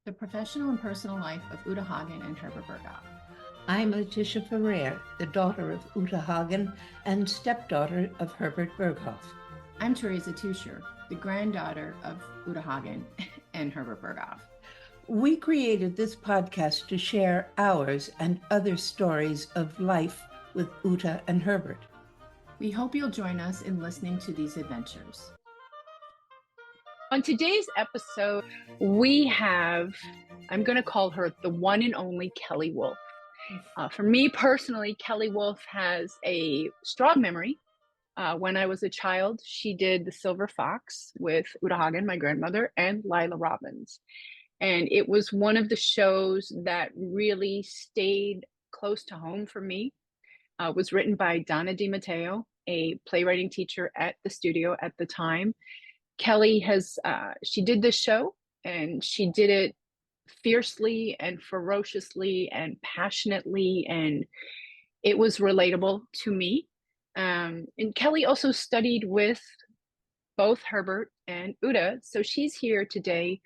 The Professional and Personal Life of Uta Hagen and Herbert Berghoff. I'm Letitia Ferrer, the daughter of Uta Hagen and stepdaughter of Herbert Berghoff. I'm Teresa Tuscher, the granddaughter of Uta Hagen and Herbert Berghoff. We created this podcast to share ours and other stories of life with Uta and Herbert. We hope you'll join us in listening to these adventures. On today's episode, we have, I'm going to call her the one and only Kelly Wolf. For me personally, Kelly Wolf has a strong memory. When I was a child, she did The Silver Fox with Uta Hagen, my grandmother, and Lyla Robins. And it was one of the shows that really stayed close to home for me. It was written by Donna DeMatteo, a playwriting teacher at the studio at the time. Kelly she did this show, and she did it fiercely and ferociously and passionately, and it was relatable to me. And Kelly also studied with both Herbert and Uta, so she's here today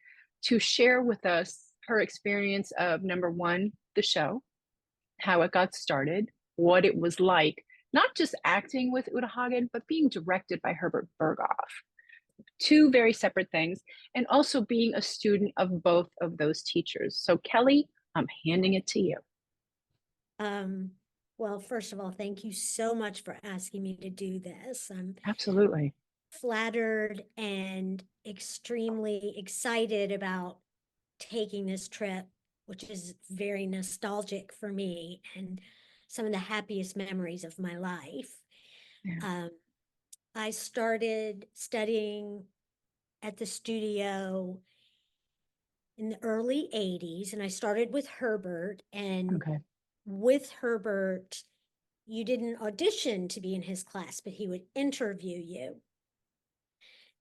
to share with us her experience of, number one, the show, how it got started, what it was like, not just acting with Uta Hagen, but being directed by Herbert Berghoff. Two very separate things, and also being a student of both of those teachers. So Kelly, I'm handing it to you. Well, first of all, thank you so much for asking me to do this. I'm Absolutely flattered and extremely excited about taking this trip, which is very nostalgic for me and some of the happiest memories of my life. Yeah. I started studying at the studio in the early 80s, and I started with Herbert. And with Herbert, you didn't audition to be in his class, but he would interview you.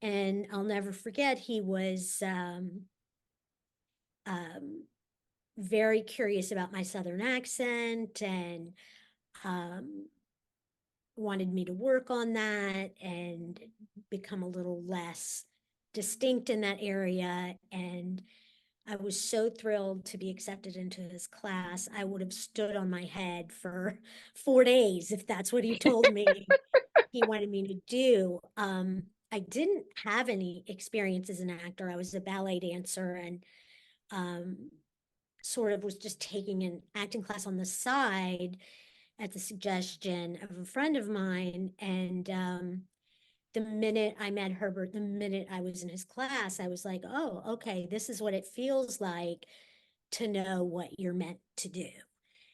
And I'll never forget, he was very curious about my Southern accent and wanted me to work on that and become a little less distinct in that area. And I was so thrilled to be accepted into his class. I would have stood on my head for 4 days if that's what he told me he wanted me to do. I didn't have any experience as an actor. I was a ballet dancer and sort of was just taking an acting class on the side at the suggestion of a friend of mine. And the minute I met Herbert, the minute I was in his class, I was like, oh, okay, this is what it feels like to know what you're meant to do.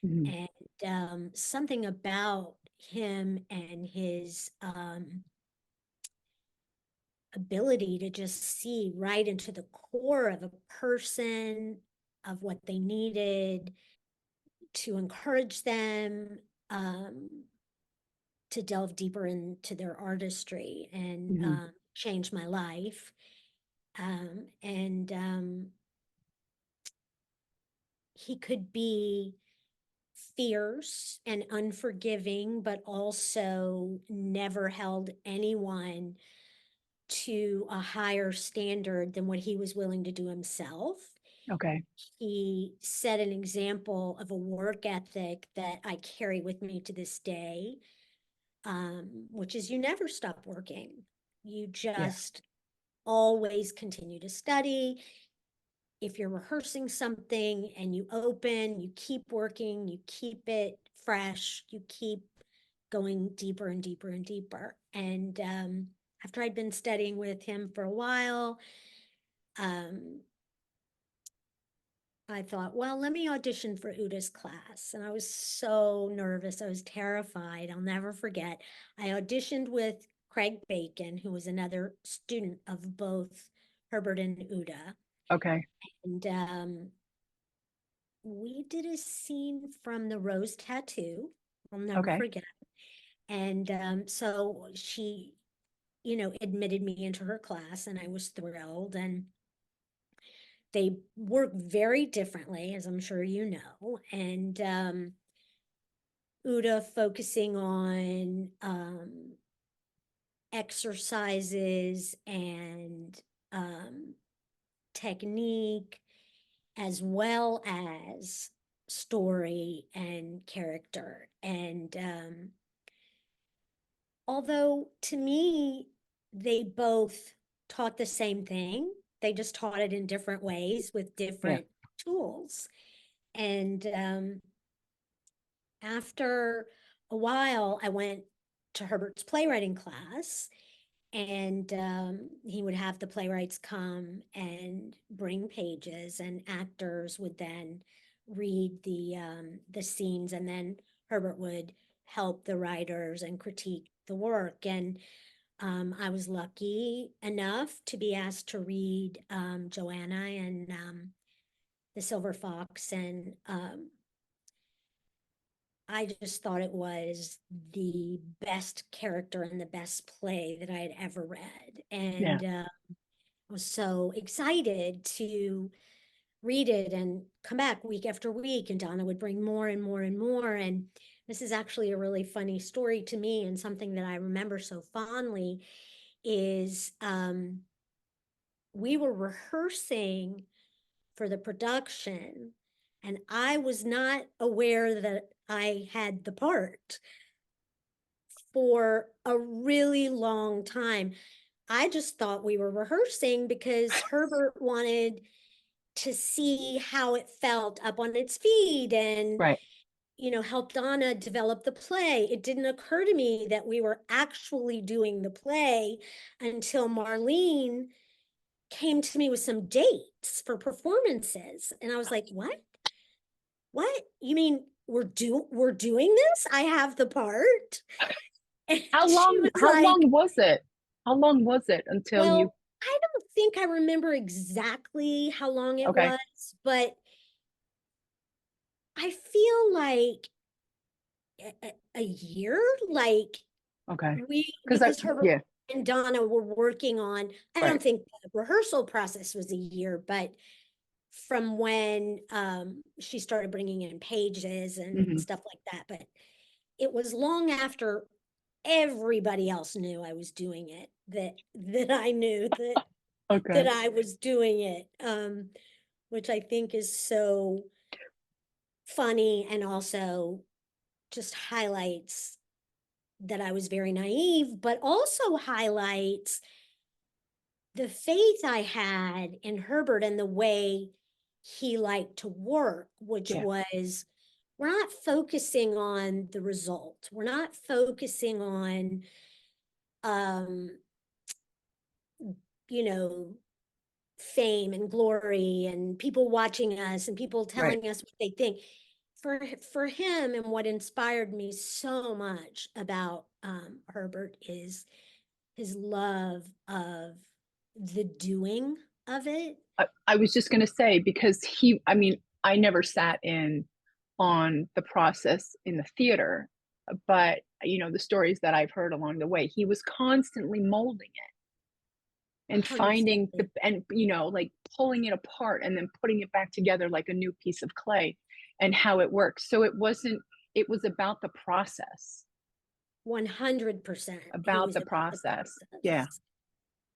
Mm-hmm. And something about him and his ability to just see right into the core of a person, of what they needed, to encourage them, to delve deeper into their artistry, and change my life. He could be fierce and unforgiving, but also never held anyone to a higher standard than what he was willing to do himself. Okay. He set an example of a work ethic that I carry with me to this day, which is you never stop working. You just always continue to study. If you're rehearsing something and you open, you keep working, you keep it fresh, you keep going deeper and deeper and deeper. And after I'd been studying with him for a while, I thought, well, let me audition for Uta's class. And I was so nervous. I was terrified. I'll never forget. I auditioned with Craig Bacon, who was another student of both Herbert and Uta. Okay. And we did a scene from The Rose Tattoo. I'll never forget. And so she, admitted me into her class, and I was thrilled. And they work very differently, as I'm sure you know. And Uta focusing on exercises and technique, as well as story and character. And although to me, they both taught the same thing, they just taught it in different ways with different tools. And after a while, I went to Herbert's playwriting class, and he would have the playwrights come and bring pages, and actors would then read the scenes, and then Herbert would help the writers and critique the work. And I was lucky enough to be asked to read Joanna and the Silver Fox, and I just thought it was the best character and the best play that I had ever read. And I was so excited to read it and come back week after week. And Donna would bring more and more and more. And this is actually a really funny story to me, and something that I remember so fondly is we were rehearsing for the production, and I was not aware that I had the part for a really long time. I just thought we were rehearsing because Herbert wanted to see how it felt up on its feet and, Right. help Donna develop the play. It didn't occur to me that we were actually doing the play until Marlene came to me with some dates for performances. And I was like, what? You mean we're doing this? I have the part. And How she long, was how like, long was it? How long was it until you, well, I don't think I remember exactly how long it okay, was, but I feel like a year, like okay. because Herbert Yeah, and Donna were working on, I right. don't think the rehearsal process was a year, but from when she started bringing in pages and Mhm. stuff like that. But it was long after everybody else knew I was doing it that I knew that Okay. I was doing it, which I think is so funny, and also just highlights that I was very naive, but also highlights the faith I had in Herbert and the way he liked to work, which Yeah, was, we're not focusing on the result. We're not focusing on, um, you know, fame and glory and people watching us and people right. telling us what they think. For him, and what inspired me so much about Herbert is his love of the doing of it. I was just going to say, because I mean, I never sat in on the process in the theater, but the stories that I've heard along the way, he was constantly molding it and finding Constantly. like pulling it apart and then putting it back together like a new piece of clay, and how it works. So it was about the process, 100%. He about was the about the process. Yeah. process.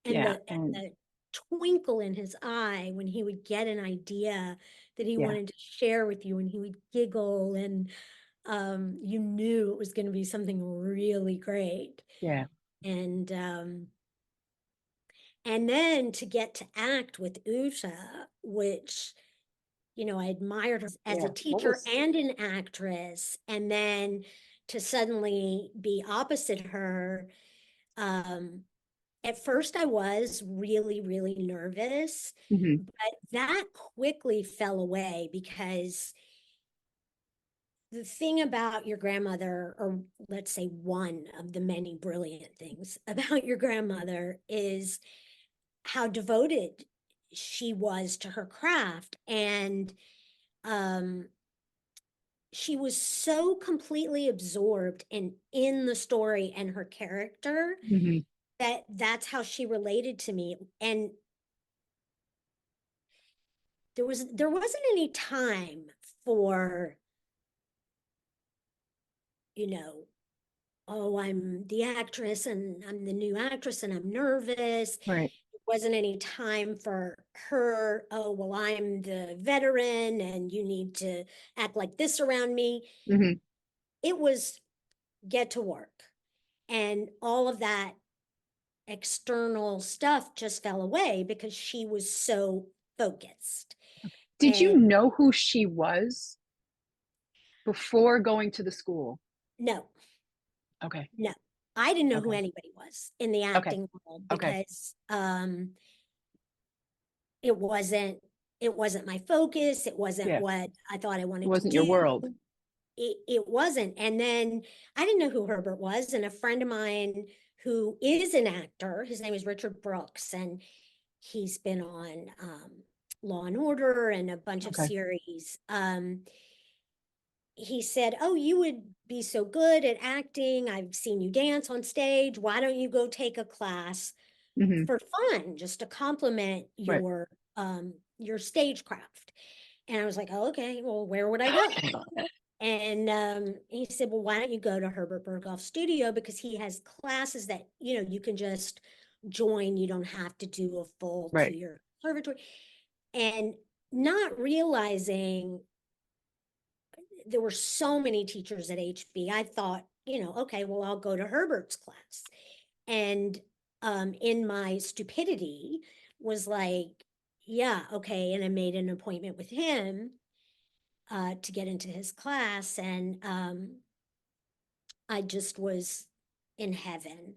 And Yeah. and the twinkle in his eye when he would get an idea that he Yeah. wanted to share with you, and he would giggle, and you knew it was going to be something really great. Yeah. And then to get to act with Uta, which, I admired her as a teacher and an actress, and then to suddenly be opposite her. At first I was really, really nervous, Mhm. but that quickly fell away, because the thing about your grandmother, or let's say one of the many brilliant things about your grandmother, is how devoted she was to her craft. And she was so completely absorbed in the story and her character Mhm. that's how she related to me. And there wasn't any time for, you know, oh, I'm the actress and I'm the new actress and I'm nervous. Right. There wasn't any time for her, oh, well, I'm the veteran and you need to act like this around me. Hmm. It was get to work. And all of that external stuff just fell away because she was so focused. Did you And know who she was before going to the school? no, Okay. no, I didn't know who Okay. anybody was in the Okay. acting world Okay. because it wasn't my focus. It wasn't Yeah. what I thought I It wanted to wasn't your do. world. It wasn't. And then I didn't know who Herbert was. And a friend of mine who is an actor, his name is Richard Brooks, and he's been on Law and Order and a bunch of Okay. series. He said, oh, you would be so good at acting. I've seen you dance on stage. Why don't you go take a class Hmm. for fun, just to complement Right. your stagecraft? And I was like, oh, okay, well, where would I go? And he said, well, why don't you go to Herbert Berghoff's studio, because he has classes that, you can just join. You don't have to do a full Right. 2-year conservatory. And not realizing there were so many teachers at HB, I thought, okay, well, I'll go to Herbert's class. And in my stupidity was like, yeah, okay. And I made an appointment with him to get into his class. And I just was in heaven.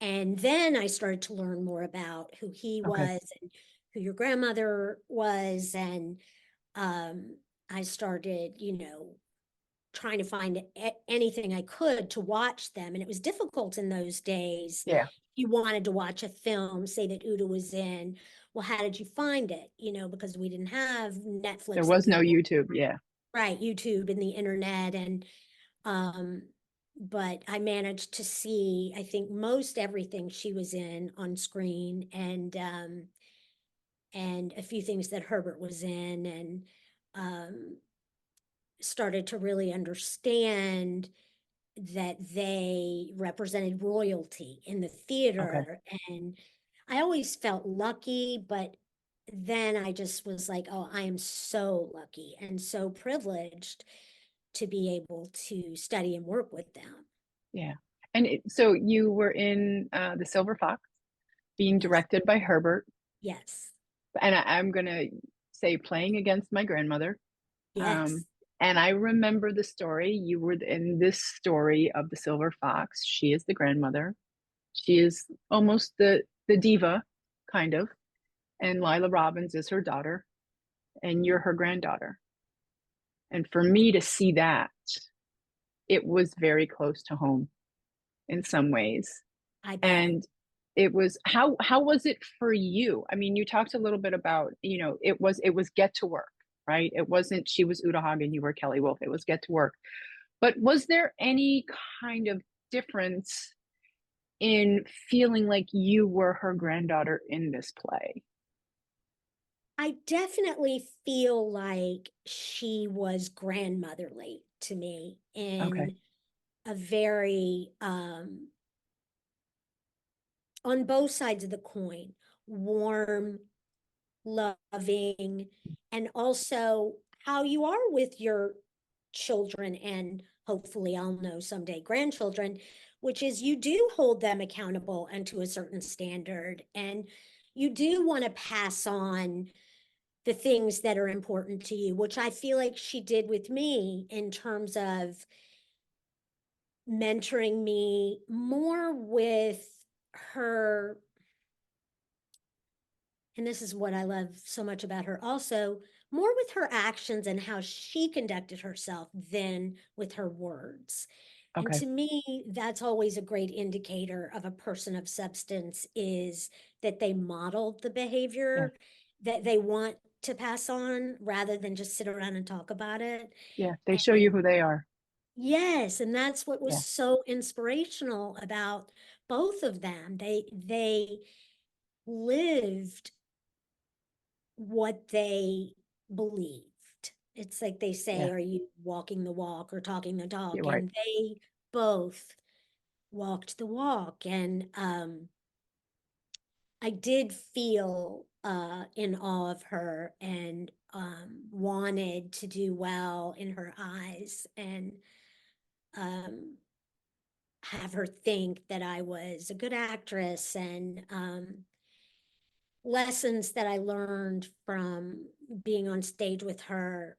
And then I started to learn more about who he Okay. was and who your grandmother was. And I started, trying to find anything I could to watch them. And it was difficult in those days. Yeah. You wanted to watch a film, say that Uta was in. Well, how did you find it? Because we didn't have There Netflix and was no Google, YouTube. Yeah. right? YouTube and the internet. Um, but I managed to see, I think, most everything she was in on screen, and a few things that Herbert was in, and started to really understand that they represented royalty in the Okay. theater. And I always felt lucky, but then I just was like, oh, I am so lucky and so privileged to be able to study and work with them. Yeah. And so you were in The Silver Fox, being Yes. directed by Herbert. Yes. And I'm going to say playing against my grandmother. Yes. And I remember the story. You were in this story of The Silver Fox. She is the grandmother. She is almost the diva, kind of. And Lyla Robins is her daughter, and you're her granddaughter. And for me to see that, it was very close to home in some ways. I bet. And it was how was it for you? I mean, you talked a little bit about, it was get to work, right? It wasn't she was Uta Hagen, you were Kelly Wolf. It was get to work. But was there any kind of difference in feeling like you were her granddaughter in this play? I definitely feel like she was grandmotherly to me Okay. in a very on both sides of the coin, warm, loving, and also how you are with your children, and hopefully I'll know someday grandchildren, which is you do hold them accountable and to a certain standard, and you do want to pass on the things that are important to you, which I feel like she did with me in terms of mentoring me more with her. And this is what I love so much about her also, more with her actions and how she conducted herself than with her words. And Okay. to me, that's always a great indicator of a person of substance, is that they modeled the Yeah. behavior that they want to pass on rather than just sit around and talk about it. Yeah. They show you And who they are. yes, and that's what was Yeah. so inspirational about both of them. They lived what they believed. It's like they say, Yeah. are you walking the walk or talking the talk? You're right. And they both walked the walk. And I did feel in awe of her and wanted to do well in her eyes and have her think that I was a good actress, and lessons that I learned from being on stage with her.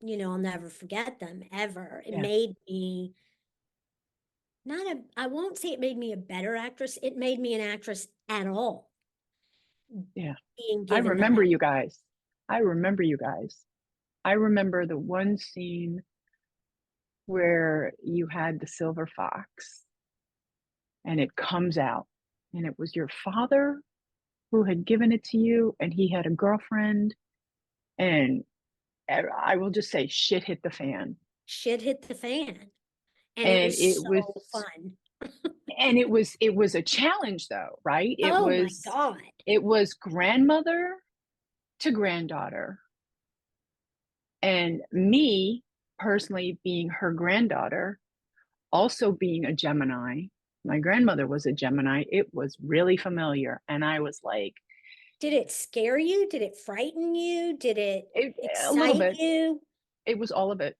You know, I'll never forget them ever. It Yeah. made me not a, I won't say it made me a better actress. It made me an actress at all. Yeah. Being I given remember that. you guys. I remember you guys. I remember the one scene where you had the silver fox and it comes out, and it was your father who had given it to you, and he had a girlfriend, and I will just say shit hit the fan. Shit hit the fan. And it And was it was so fun. it was a challenge though, right? Oh my God. It was grandmother to granddaughter. And me personally being her granddaughter, also being a Gemini, my grandmother was a Gemini, it was really familiar. And I was like, Did it scare you? Did it frighten you? Did it a little excite bit. you? It was all of it.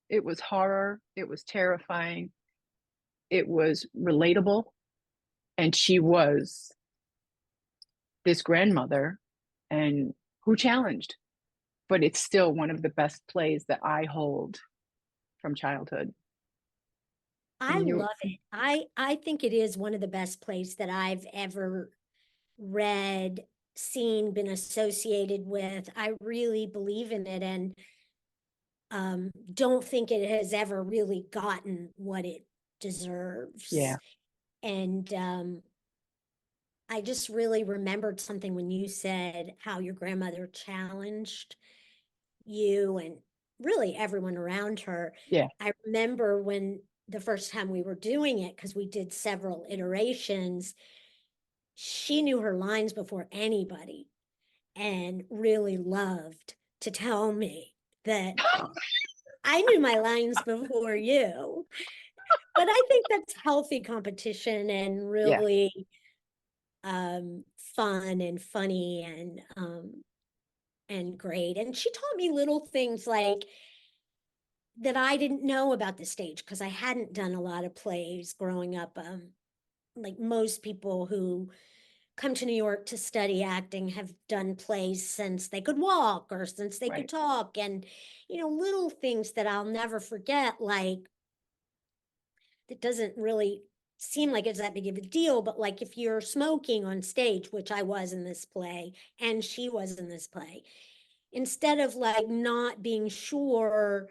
It was horror. It was terrifying. It was relatable. And she was this grandmother and who challenged. But it's still one of the best plays that I hold from childhood. I And you, love it. I think it is one of the best plays that I've ever read, seen, been associated with. I really believe in it, and don't think it has ever really gotten what it deserves. yeah, And I just really remembered something when you said how your grandmother challenged you and really everyone around her. yeah, I remember when the first time we were doing it, because we did several iterations, she knew her lines before anybody and really loved to tell me that I knew my lines before you. But I think that's healthy competition and yeah, really fun and funny and great. And she taught me little things like that I didn't know about the stage because I hadn't done a lot of plays growing up. Like most people who come to New York to study acting have done plays since they could walk or since they could right. talk. And, you know, little things that I'll never forget, like that doesn't really seem like it's that big of a deal, but like if you're smoking on stage, which I was in this play and she was in this play, instead of like not being sure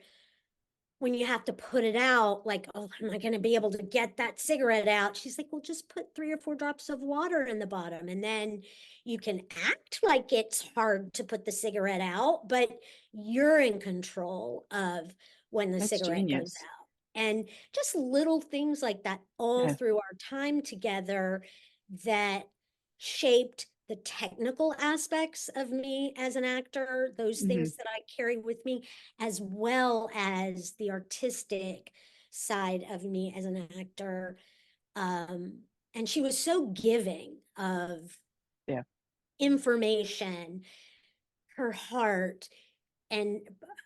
when you have to put it out, like, oh, am I going to be able to get that cigarette out? She's like, well, just put 3 or 4 drops of water in the bottom. And then you can act like it's hard to put the cigarette out, but you're in control of when the That's cigarette goes genius. out. And just little things like that all Yeah. through our time together that shaped the technical aspects of me as an actor, those Mm-hmm. things that I carry with me, as well as the artistic side of me as an actor. And she was so giving of Yeah. information, her heart. And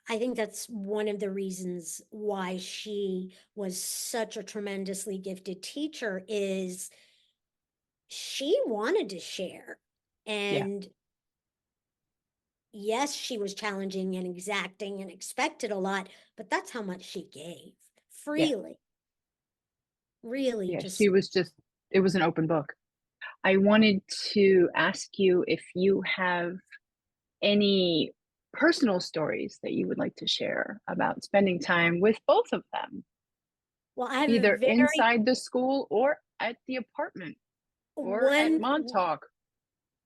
I think that's one of the reasons why she was such a tremendously gifted teacher is she wanted to share. Yeah. And yes, she was challenging and exacting and expected a lot, but that's how much she gave Yeah. freely. Really, Yeah. just It was an open book. I wanted to ask you if you have any personal stories that you would like to share about spending time with both of them, well, I have a either very inside the school or at the apartment or at one Montauk.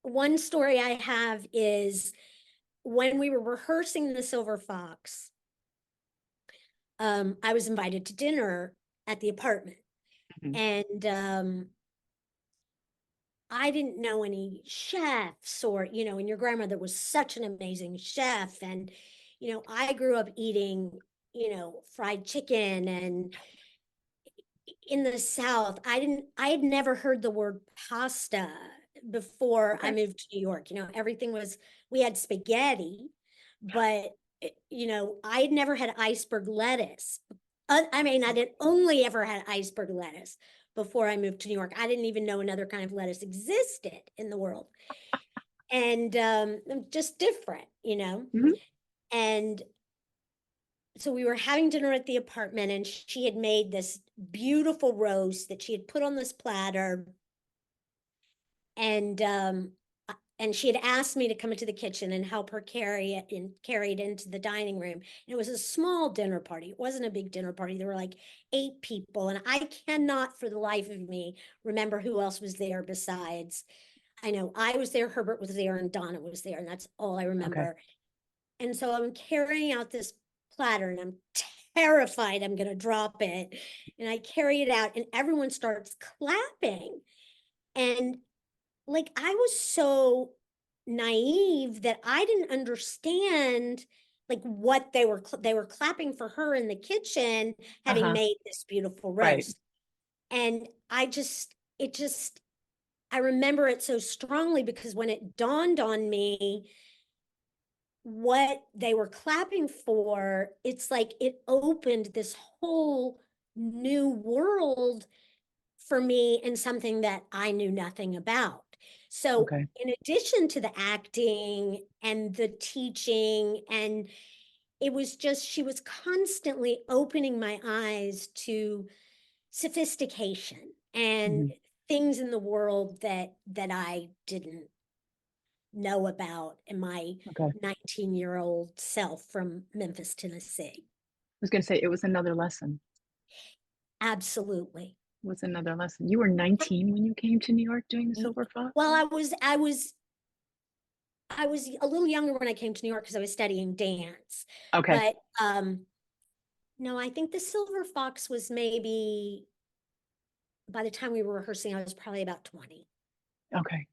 one story I have is when we were rehearsing the Silver Fox, I was invited to dinner at the apartment. Mhm. And I didn't know any chefs or, you know, and your grandmother was such an amazing chef. And, you know, I grew up eating, you know, fried chicken and, in the South, I had never heard the word pasta before I Okay. moved to New York. We had spaghetti, but I had never had iceberg lettuce. I mean, I did only ever had iceberg lettuce before I moved to New York. I didn't even know another kind of lettuce existed in the world. And just different. Mhm. And so we were having dinner at the apartment, and she had made this beautiful roast that she had put on this platter. And she had asked me to come into the kitchen and help her carry it into the dining room. And it was a small dinner party. It wasn't a big dinner party. There were like 8 people. And I cannot for the life of me remember who else was there besides. I know I was there, Herbert was there, and Donna was there. And that's all I remember. And so I'm carrying out this platter, and I'm terrified I'm going to drop it. And I carry it out, and everyone starts clapping. And like, I was so naive that I didn't understand like what they were clapping for her in the kitchen, having made this beautiful roast. And I remember it so strongly, because when it dawned on me what they were clapping for, it's like it opened this whole new world for me, and something that I knew nothing about. So in addition to the acting and the teaching, and it was just, she was constantly opening my eyes to sophistication and things in the world that I didn't know about in my 19-year-old self from Memphis, Tennessee. I was going to say, it was another lesson. Absolutely. It was another lesson. You were 19 when you came to New York doing the Silver Fox? Well, I was a little younger when I came to New York because I was studying dance. Okay. But no, I think the Silver Fox was maybe, by the time we were rehearsing, I was probably about 20. Okay.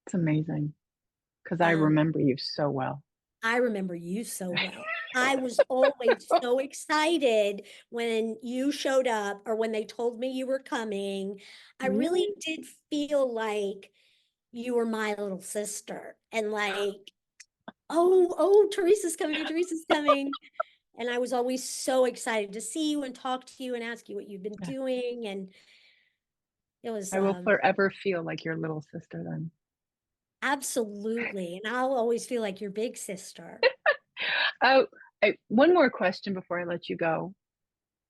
It's amazing, because I remember you so well. I remember you so well. I was always so excited when you showed up, or when they told me you were coming. I really did feel like you were my little sister, and like, oh, Teresa's coming. And I was always so excited to see you and talk to you and ask you what you've been doing. And it was I will forever feel like your little sister then. absolutely. And I'll always feel like your big sister. Oh, one more question before I let you go.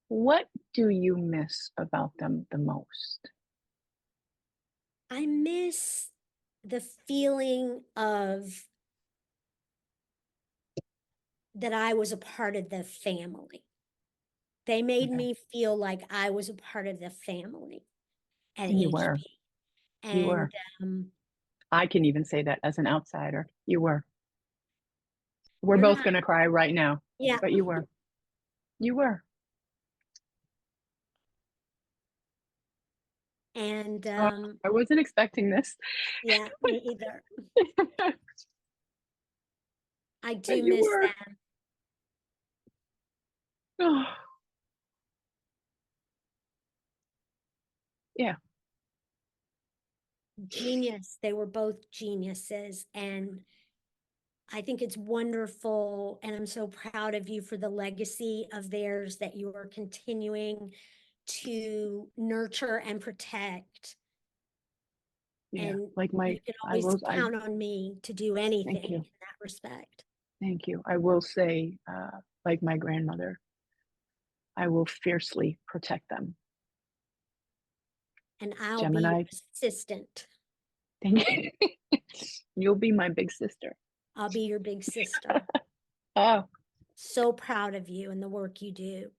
What do you miss about them the most? I miss the feeling of that I was a part of the family. They made me feel like I was a part of the family at And you were. HB. You were. I can even say that as an outsider. You were. We're both going to cry right now. Yeah. But you were. You were. And I wasn't expecting this. yeah, me either. I do You miss were. them. Oh. Yeah. Genius. They were both geniuses. And I think it's wonderful. And I'm so proud of you for the legacy of theirs that you are continuing to nurture and protect. Yeah. And Like you can always count on me to do anything in that respect. Thank you. I will say, like my grandmother, I will fiercely protect them. And I'll Gemini. be your assistant. Thank you. You'll be my big sister. I'll be your big sister. Oh. So proud of you and the work you do.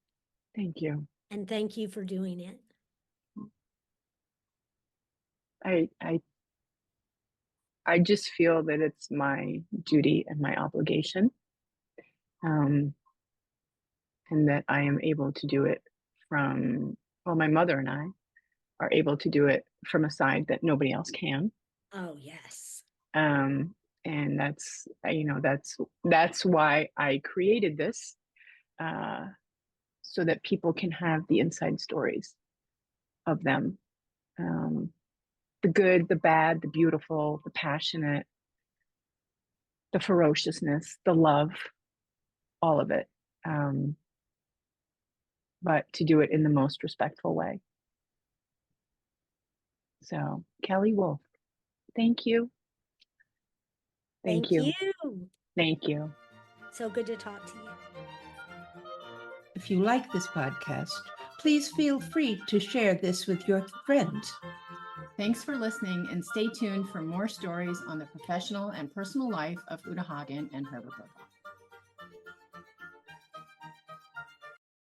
Thank you. And thank you for doing it. I just feel that it's my duty and my obligation, and that I am able to do it my mother and I are able to do it from a side that nobody else can. Oh, yes. And that's why I created this, so that people can have the inside stories of them. The good, the bad, the beautiful, the passionate, the ferociousness, the love, all of it. But to do it in the most respectful way. So, Kelly Wolf, thank you. Thank you. Thank you. So good to talk to you. If you like this podcast, please feel free to share this with your friends. Thanks for listening, and stay tuned for more stories on the professional and personal life of Uta Hagen and Herbert.